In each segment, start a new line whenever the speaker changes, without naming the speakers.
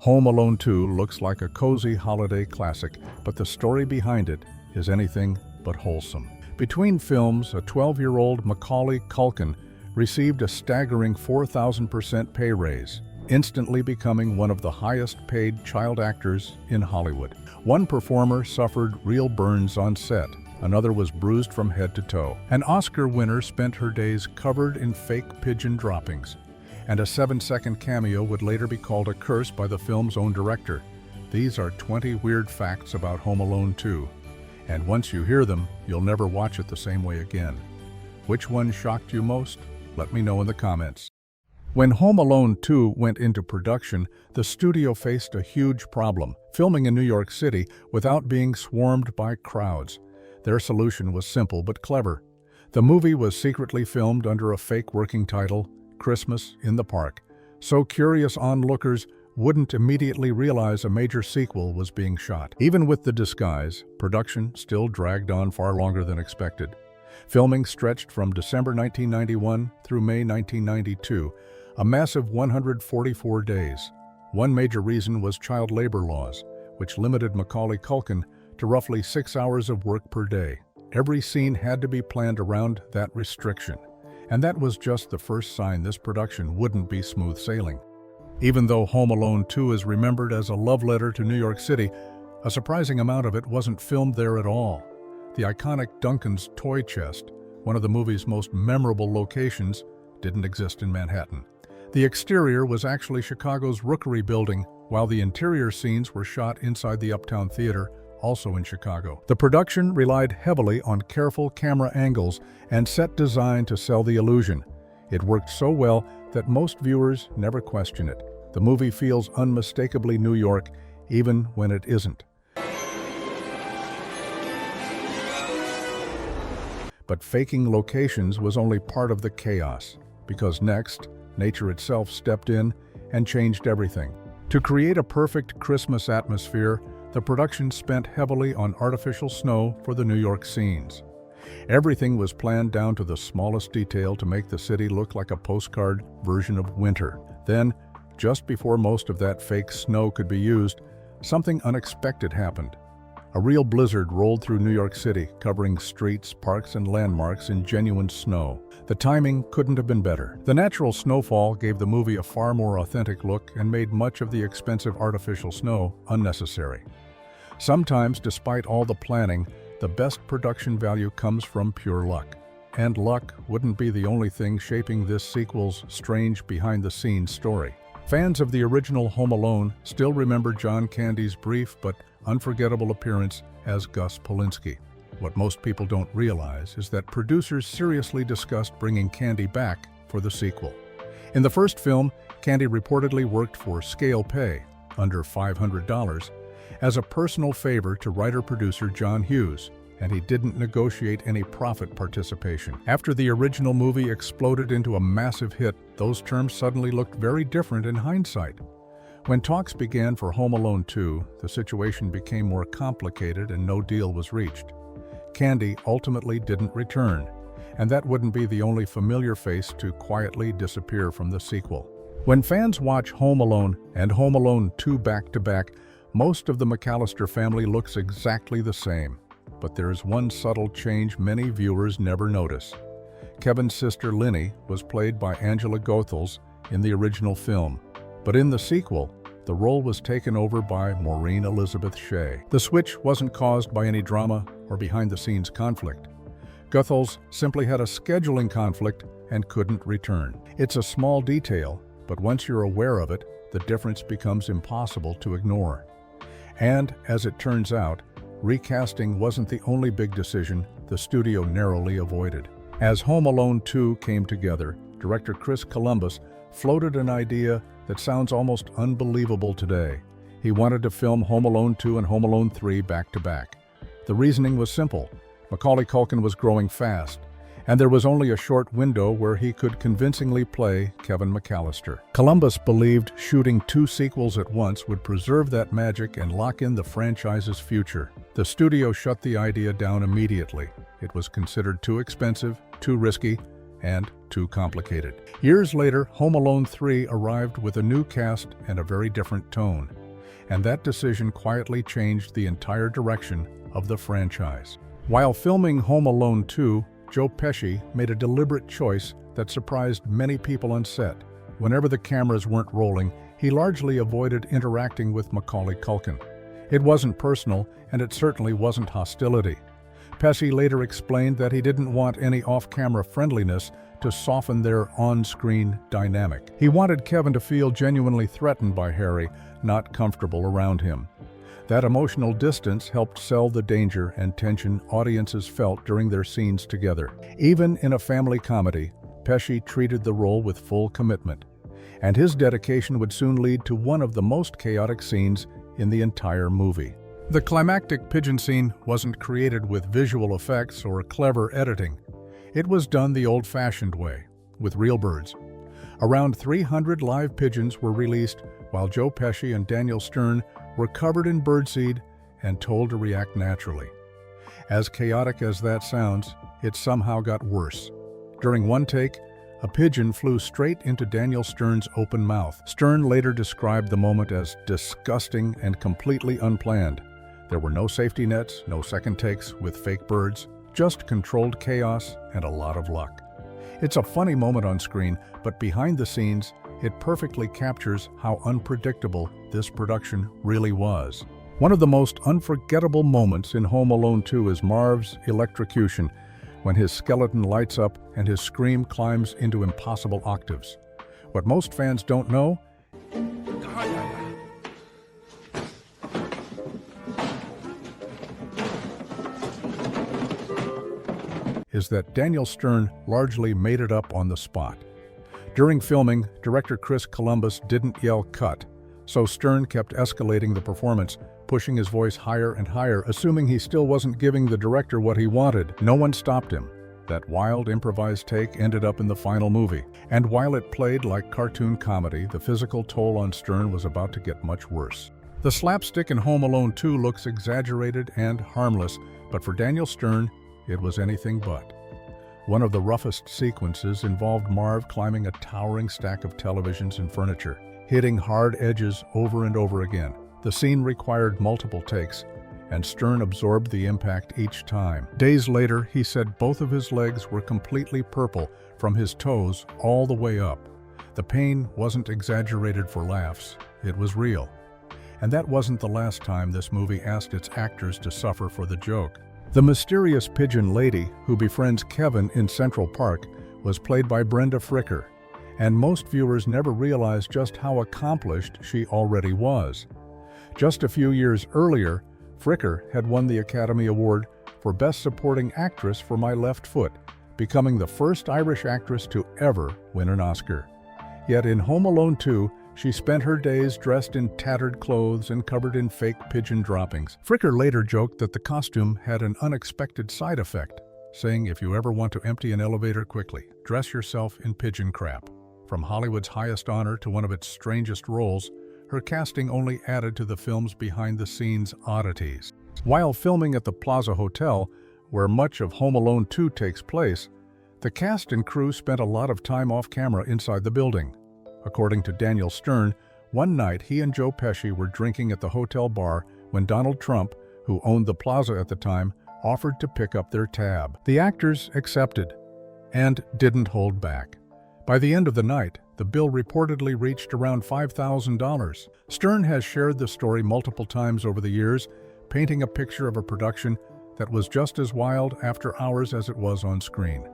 Home Alone 2 looks like a cozy holiday classic, but the story behind it is anything but wholesome. Between films, a 12-year-old Macaulay Culkin received a staggering 4,000% pay raise, instantly becoming one of the highest-paid child actors in Hollywood. One performer suffered real burns on set. Another was bruised from head to toe. An Oscar winner spent her days covered in fake pigeon droppings. And a 7-second cameo would later be called a curse by the film's own director. These are 20 weird facts about Home Alone 2. And once you hear them, you'll never watch it the same way again. Which one shocked you most? Let me know in the comments. When Home Alone 2 went into production, the studio faced a huge problem, filming in New York City without being swarmed by crowds. Their solution was simple but clever. The movie was secretly filmed under a fake working title, Christmas in the Park, so curious onlookers wouldn't immediately realize a major sequel was being shot. Even with the disguise, production still dragged on far longer than expected. Filming stretched from December 1991 through May 1992, a massive 144 days. One major reason was child labor laws, which limited Macaulay Culkin to roughly 6 hours of work per day. Every scene had to be planned around that restriction. And that was just the first sign this production wouldn't be smooth sailing. Even though Home Alone 2 is remembered as a love letter to New York City, a surprising amount of it wasn't filmed there at all. The iconic Duncan's toy chest, one of the movie's most memorable locations, didn't exist in Manhattan. The exterior was actually Chicago's Rookery building, while the interior scenes were shot inside the Uptown Theater, also in Chicago. The production relied heavily on careful camera angles and set design to sell the illusion. It worked so well that most viewers never question it. The movie feels unmistakably New York, even when it isn't. But faking locations was only part of the chaos, because next, nature itself stepped in and changed everything. To create a perfect Christmas atmosphere, the production spent heavily on artificial snow for the New York scenes. Everything was planned down to the smallest detail to make the city look like a postcard version of winter. Then, just before most of that fake snow could be used, something unexpected happened. A real blizzard rolled through New York City, covering streets, parks, and landmarks in genuine snow. The timing couldn't have been better. The natural snowfall gave the movie a far more authentic look and made much of the expensive artificial snow unnecessary. Sometimes, despite all the planning, the best production value comes from pure luck. And luck wouldn't be the only thing shaping this sequel's strange behind-the-scenes story. Fans of the original Home Alone still remember John Candy's brief but unforgettable appearance as Gus Polinski. What most people don't realize is that producers seriously discussed bringing Candy back for the sequel. In the first film, Candy reportedly worked for scale pay, under $500, as a personal favor to writer-producer John Hughes, and he didn't negotiate any profit participation. After the original movie exploded into a massive hit, those terms suddenly looked very different in hindsight. When talks began for Home Alone 2, the situation became more complicated and no deal was reached. Candy ultimately didn't return, and that wouldn't be the only familiar face to quietly disappear from the sequel. When fans watch Home Alone and Home Alone 2 back-to-back, most of the McAllister family looks exactly the same. But there is one subtle change many viewers never notice. Kevin's sister Linny was played by Angela Goethals in the original film, but in the sequel, the role was taken over by Maureen Elizabeth Shea. The switch wasn't caused by any drama or behind-the-scenes conflict. Goethals simply had a scheduling conflict and couldn't return. It's a small detail, but once you're aware of it, the difference becomes impossible to ignore. And, as it turns out, recasting wasn't the only big decision the studio narrowly avoided. As Home Alone 2 came together, director Chris Columbus floated an idea that sounds almost unbelievable today. He wanted to film Home Alone 2 and Home Alone 3 back-to-back. The reasoning was simple. Macaulay Culkin was growing fast, and there was only a short window where he could convincingly play Kevin McAllister. Columbus believed shooting 2 sequels at once would preserve that magic and lock in the franchise's future. The studio shut the idea down immediately. It was considered too expensive, too risky, and too complicated. Years later, Home Alone 3 arrived with a new cast and a very different tone, and that decision quietly changed the entire direction of the franchise. While filming Home Alone 2, Joe Pesci made a deliberate choice that surprised many people on set. Whenever the cameras weren't rolling, he largely avoided interacting with Macaulay Culkin. It wasn't personal, and it certainly wasn't hostility. Pesci later explained that he didn't want any off-camera friendliness to soften their on-screen dynamic. He wanted Kevin to feel genuinely threatened by Harry, not comfortable around him. That emotional distance helped sell the danger and tension audiences felt during their scenes together. Even in a family comedy, Pesci treated the role with full commitment, and his dedication would soon lead to one of the most chaotic scenes in the entire movie. The climactic pigeon scene wasn't created with visual effects or clever editing. It was done the old-fashioned way, with real birds. Around 300 live pigeons were released, while Joe Pesci and Daniel Stern were covered in birdseed and told to react naturally. As chaotic as that sounds, it somehow got worse. During one take, a pigeon flew straight into Daniel Stern's open mouth. Stern later described the moment as disgusting and completely unplanned. There were no safety nets, no second takes with fake birds, just controlled chaos and a lot of luck. It's a funny moment on screen, but behind the scenes, it perfectly captures how unpredictable this production really was. One of the most unforgettable moments in Home Alone 2 is Marv's electrocution, when his skeleton lights up and his scream climbs into impossible octaves. What most fans don't know is that Daniel Stern largely made it up on the spot. During filming, director Chris Columbus didn't yell "cut," so Stern kept escalating the performance, pushing his voice higher and higher, assuming he still wasn't giving the director what he wanted. No one stopped him. That wild improvised take ended up in the final movie. And while it played like cartoon comedy, the physical toll on Stern was about to get much worse. The slapstick in Home Alone 2 looks exaggerated and harmless, but for Daniel Stern, it was anything but. One of the roughest sequences involved Marv climbing a towering stack of televisions and furniture, hitting hard edges over and over again. The scene required multiple takes, and Stern absorbed the impact each time. Days later, he said both of his legs were completely purple from his toes all the way up. The pain wasn't exaggerated for laughs, it was real. And that wasn't the last time this movie asked its actors to suffer for the joke. The mysterious pigeon lady who befriends Kevin in Central Park was played by Brenda Fricker, and most viewers never realized just how accomplished she already was. Just a few years earlier, Fricker had won the Academy Award for Best Supporting Actress for My Left Foot, becoming the first Irish actress to ever win an Oscar. Yet in Home Alone 2, she spent her days dressed in tattered clothes and covered in fake pigeon droppings. Fricker later joked that the costume had an unexpected side effect, saying if you ever want to empty an elevator quickly, dress yourself in pigeon crap. From Hollywood's highest honor to one of its strangest roles, her casting only added to the film's behind-the-scenes oddities. While filming at the Plaza Hotel, where much of Home Alone 2 takes place, the cast and crew spent a lot of time off-camera inside the building. According to Daniel Stern, one night he and Joe Pesci were drinking at the hotel bar when Donald Trump, who owned the plaza at the time, offered to pick up their tab. The actors accepted and didn't hold back. By the end of the night, the bill reportedly reached around $5,000. Stern has shared the story multiple times over the years, painting a picture of a production that was just as wild after hours as it was on screen.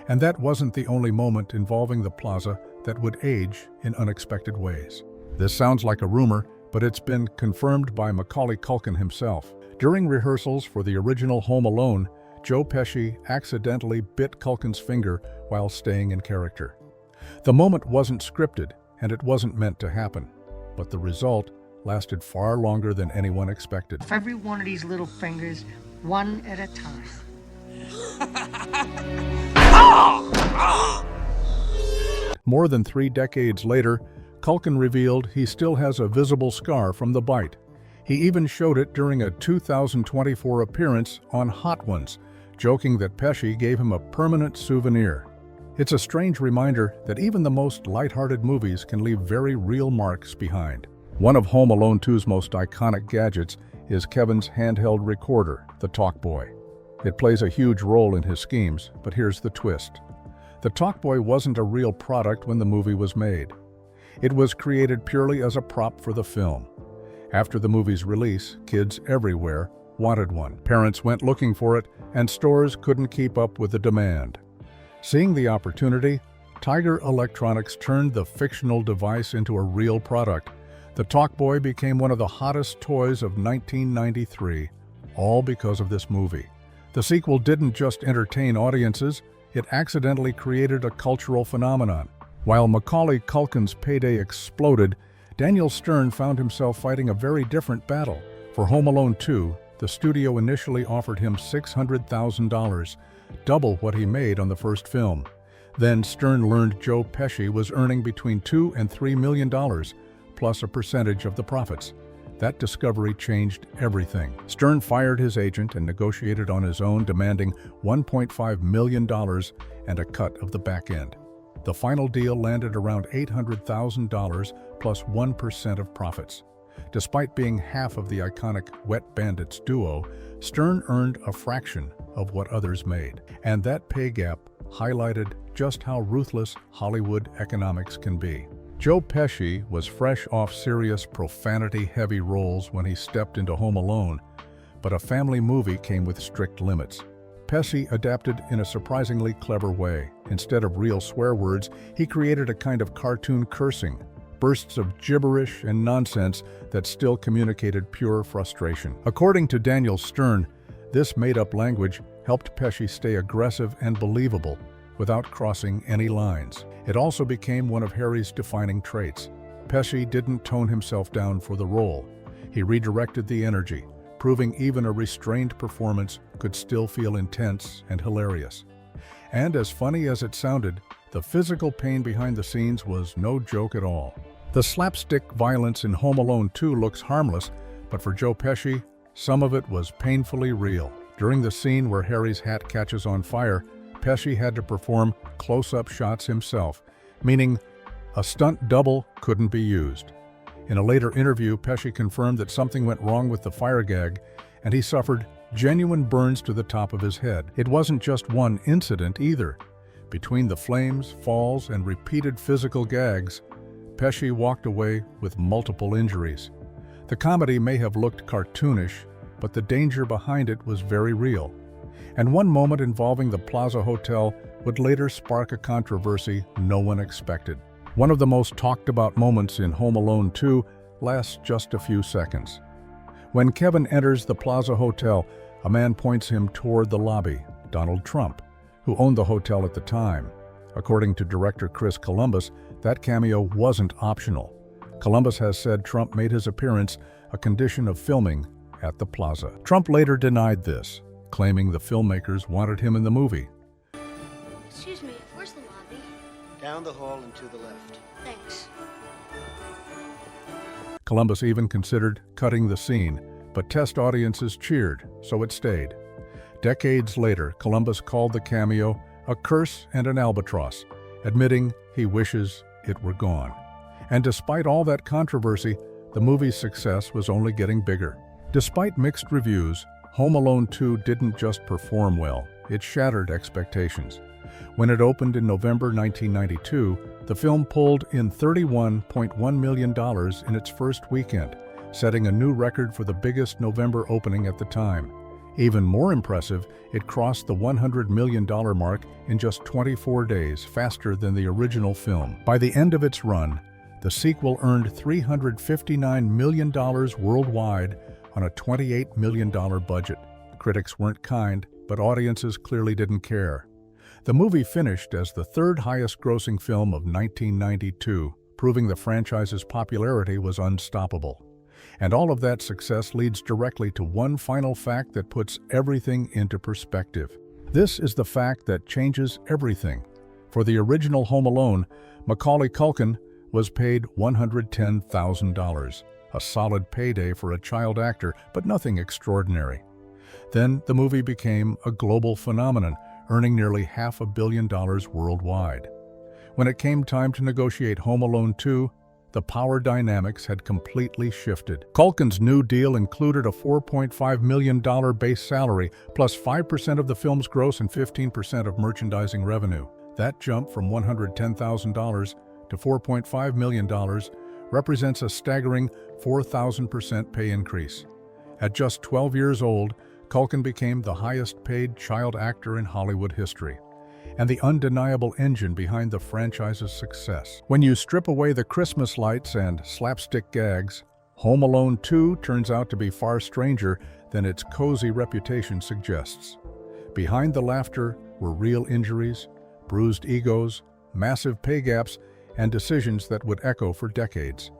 And that wasn't the only moment involving the plaza that would age in unexpected ways. This sounds like a rumor, but it's been confirmed by Macaulay Culkin himself. During rehearsals for the original Home Alone, Joe Pesci accidentally bit Culkin's finger while staying in character. The moment wasn't scripted, and it wasn't meant to happen, but the result lasted far longer than anyone expected.
Every one of these little fingers, one at a time.
More than 3 decades later, Culkin revealed he still has a visible scar from the bite. He even showed it during a 2024 appearance on Hot Ones, joking that Pesci gave him a permanent souvenir. It's a strange reminder that even the most lighthearted movies can leave very real marks behind. One of Home Alone 2's most iconic gadgets is Kevin's handheld recorder, the Talkboy. It plays a huge role in his schemes, but here's the twist. The Talkboy wasn't a real product when the movie was made. It was created purely as a prop for the film. After the movie's release, kids everywhere wanted one. Parents went looking for it, and stores couldn't keep up with the demand. Seeing the opportunity, Tiger Electronics turned the fictional device into a real product. The Talkboy became one of the hottest toys of 1993, all because of this movie. The sequel didn't just entertain audiences, it accidentally created a cultural phenomenon. While Macaulay Culkin's Payday exploded, Daniel Stern found himself fighting a very different battle. For Home Alone 2, the studio initially offered him $600,000, double what he made on the first film. Then Stern learned Joe Pesci was earning between $2 and $3 million, plus a percentage of the profits. That discovery changed everything. Stern fired his agent and negotiated on his own, demanding $1.5 million and a cut of the back end. The final deal landed around $800,000 plus 1% of profits. Despite being half of the iconic Wet Bandits duo, Stern earned a fraction of what others made. And that pay gap highlighted just how ruthless Hollywood economics can be. Joe Pesci was fresh off serious, profanity-heavy roles when he stepped into Home Alone, but a family movie came with strict limits. Pesci adapted in a surprisingly clever way. Instead of real swear words, he created a kind of cartoon cursing, bursts of gibberish and nonsense that still communicated pure frustration. According to Daniel Stern, this made-up language helped Pesci stay aggressive and believable without crossing any lines. It also became one of Harry's defining traits. Pesci didn't tone himself down for the role. He redirected the energy, proving even a restrained performance could still feel intense and hilarious. And as funny as it sounded, the physical pain behind the scenes was no joke at all. The slapstick violence in Home Alone 2 looks harmless, but for Joe Pesci, some of it was painfully real. During the scene where Harry's hat catches on fire, Pesci had to perform close-up shots himself, meaning a stunt double couldn't be used. In a later interview, Pesci confirmed that something went wrong with the fire gag, and he suffered genuine burns to the top of his head. It wasn't just one incident either. Between the flames, falls, and repeated physical gags, Pesci walked away with multiple injuries. The comedy may have looked cartoonish, but the danger behind it was very real. And one moment involving the Plaza Hotel would later spark a controversy no one expected. One of the most talked about moments in Home Alone 2 lasts just a few seconds. When Kevin enters the Plaza Hotel, a man points him toward the lobby, Donald Trump, who owned the hotel at the time. According to director Chris Columbus, that cameo wasn't optional. Columbus has said Trump made his appearance a condition of filming at the Plaza. Trump later denied this, claiming the filmmakers wanted him in the movie.
Excuse me, where's the lobby?
Down the hall and to the left.
Thanks.
Columbus even considered cutting the scene, but test audiences cheered, so it stayed. Decades later, Columbus called the cameo a curse and an albatross, admitting he wishes it were gone. And despite all that controversy, the movie's success was only getting bigger. Despite mixed reviews, Home Alone 2 didn't just perform well, it shattered expectations. When it opened in November 1992, the film pulled in $31.1 million in its first weekend, setting a new record for the biggest November opening at the time. Even more impressive, it crossed the $100 million mark in just 24 days, faster than the original film. By the end of its run, the sequel earned $359 million worldwide on a $28 million budget. Critics weren't kind, but audiences clearly didn't care. The movie finished as the third highest-grossing film of 1992, proving the franchise's popularity was unstoppable. And all of that success leads directly to one final fact that puts everything into perspective. This is the fact that changes everything. For the original Home Alone, Macaulay Culkin was paid $110,000, a solid payday for a child actor, but nothing extraordinary. Then the movie became a global phenomenon, earning nearly $500 million worldwide. When it came time to negotiate Home Alone 2, the power dynamics had completely shifted. Culkin's new deal included a $4.5 million base salary, plus 5% of the film's gross and 15% of merchandising revenue. That jump from $110,000 to $4.5 million represents a staggering 4,000% pay increase. At just 12 years old, Culkin became the highest-paid child actor in Hollywood history, and the undeniable engine behind the franchise's success. When you strip away the Christmas lights and slapstick gags, Home Alone 2 turns out to be far stranger than its cozy reputation suggests. Behind the laughter were real injuries, bruised egos, massive pay gaps, and decisions that would echo for decades.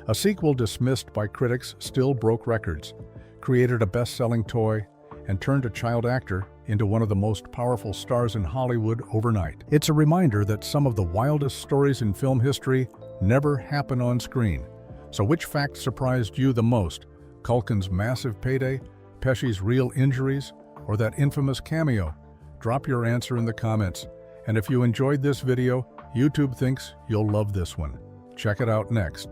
A sequel dismissed by critics still broke records, created a best-selling toy, and turned a child actor into one of the most powerful stars in Hollywood overnight. It's a reminder that some of the wildest stories in film history never happen on screen. So which fact surprised you the most? Culkin's massive payday, Pesci's real injuries, or that infamous cameo? Drop your answer in the comments. And if you enjoyed this video, YouTube thinks you'll love this one. Check it out next.